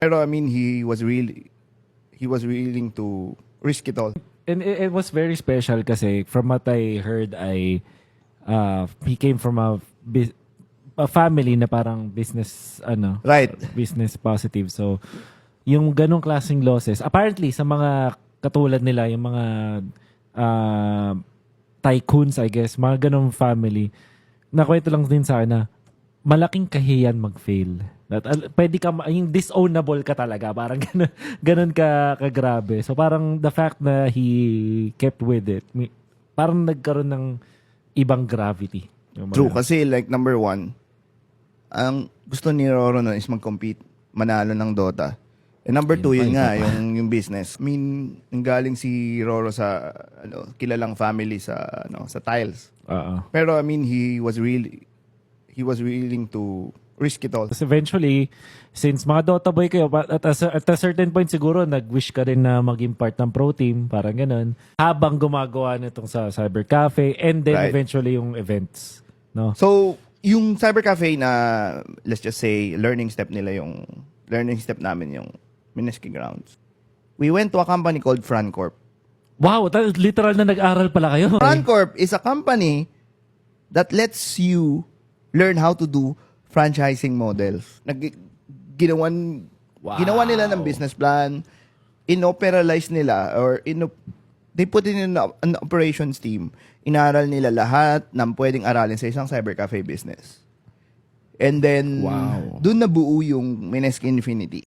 Pero I mean, he was willing to risk it all. And it was very special kasi from what I heard he came from a family na parang business Right. business positive. So yung ganong klaseng losses apparently sa mga katulad nila yung mga tycoons I guess, mga ganong family, nakwento lang din sa akin na malaking kahiyan mag-fail. That, pwede ka, yung disownable ka talaga. Parang ganun kagrabe. So parang the fact na he kept with it, parang nagkaroon ng ibang gravity. True, kasi like number one, ang gusto ni Roro nun is mag-compete, manalo ng Dota. And number two, yun nga, yung business. I mean, nanggaling si Roro sa kilalang family sa sa tiles. Pero I mean, he was willing to risk it all. Tapos eventually, since mga Dota boy kayo, at a certain point siguro, nag-wish ka rin na maging part ng pro team, parang ganun. Habang gumagawa nitong sa Cyber Cafe, and then eventually yung events. No? So, yung Cyber Cafe na, let's just say, learning step namin yung Mineski Grounds. We went to a company called Francorp. Wow, literal na nag-aral pala kayo. Francorp is a company that lets you learn how to do franchising models. Ginawa nila ng business plan, inoperalize nila, or they put it in an operations team. Inaral nila lahat ng pwedeng aralin sa isang cyber cafe business. And then, dun nabuo yung Mineski Infinity.